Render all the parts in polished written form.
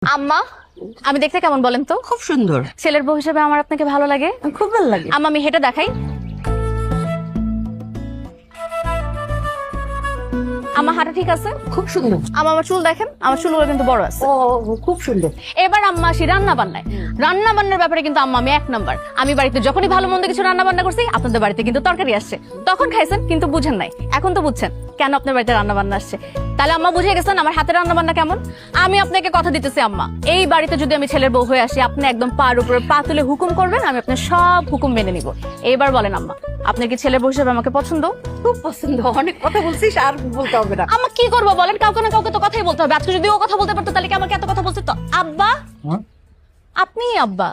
আম্মা, আমি দেখতে কেমন বলেন তো? খুব সুন্দর। ছেলের বউ হিসেবে আমার আপনাকে ভালো লাগে? খুব ভালো লাগে। আম্মা, আমি হেঁটে দেখাই। আমার হাঁটা ঠিক আছে? খুব সুন্দর। আমার চুল দেখেন, আমার চুলগুলো কিন্তু বড় আছে। ও খুব সুন্দর। এবার আম্মা আসি রান্না বান্নায়। রান্না বান্নার ব্যাপারে কিন্তু আম্মা আমি 1 নাম্বার। আমি বাড়িতে যখনই ভালো মন্দ কিছু রান্না বান্না করছি, আপনাদের বাড়িতে কিন্তু তরকারি আসছে। তখন খাইছেন কিন্তু বুঝেন নাই, এখন তো বুঝছেন কেন আপনার বাড়িতে রান্না বান্না আসছে। তাহলে আম্মা বুঝে গেছেন আমার হাতের রান্না বান্না কেমন। আমি আপনাকে কথা দিতেছি আম্মা, এই বাড়িতে যদি আমি ছেলের বউ হয়ে আসি, আপনি একদম পার উপরে পা তুলে হুকুম করবেন, আমি আপনার সব হুকুম মেনে নিব। এইবার বলেন আম্মা, আপনার কি ছেলের বউ হিসেবে আমাকে পছন্দ? খুব পছন্দ। অনেক কথা বলছিস, আর বলতে হবে না। আম্মা কি করবো বলেন, কাউকে না কাউকে তো কথাই বলতে হবে। আজকে যদি ও কথা বলতে পারতো তাহলে কি আমাকে এত কথা বলতে তো? আব্বা, আপনি আব্বা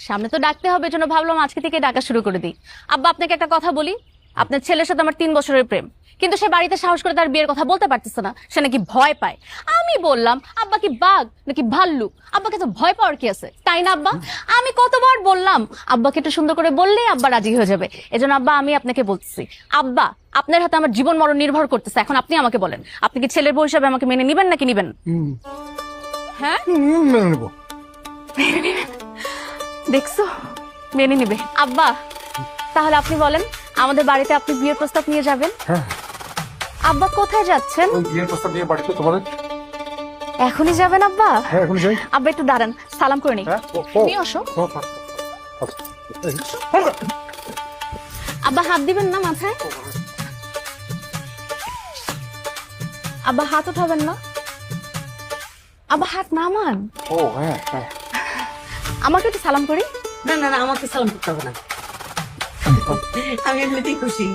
সামনে তো ডাকতে হবে, জন্য ভাবলাম আজকে থেকে ডাকা শুরু করে দিই। আব্বা, আপনাকে একটা কথা বলি, আপনার ছেলের সাথে আমার 3 বছরের প্রেম, কিন্তু সে বাড়িতে সাহস করে তার বিয়ের কথা বলতে পারতেছে না, সে নাকি ভয় পায়। আমি বললাম, আব্বা কি বাঘ নাকি ভাল্লুক, আব্বাকে তো ভয় পাওয়ার কি আছে, তাই না আব্বা? আমি কতবার বললাম আব্বাকে একটু সুন্দর করে বললেই আব্বা রাজি হয়ে যাবে। এজন্য আব্বা আমি আপনাকে বলছি, আব্বা আপনার হাতে আমার জীবন মরণ নির্ভর করতেছে। এখন আপনি আমাকে বলেন, আপনি কি ছেলের বউ হিসাবে আমাকে মেনে নিবেন নাকি নিবেন? হ্যাঁ, মেনে নেবো। দেখছো, মেনে নিবে। আব্বা, তাহলে আপনি বলেন, আমাদের বাড়িতে আপনি বিয়ের প্রস্তাব নিয়ে যাবেন? হ্যাঁ, আব্বা কোথায় যাচ্ছেন? ওই বিয়ের প্রস্তাব নিয়ে বাড়িতে তোমাদের। এখনই যাবেন আব্বা? হ্যাঁ, এখন যাই। আব্বা একটু দাঁড়ান, সালাম করে নিই। হ্যাঁ, তুমি আসো। আব্বা হাত দিবেন না মাথায়? আব্বা হাত উঠাবেন না? আব্বা হাত নামান। ও হ্যাঁ হ্যাঁ। আমাকে একটু সালাম করি। না না না, আমাকে সালাম করতে হবে না। আমি এমনিতেই খুশি।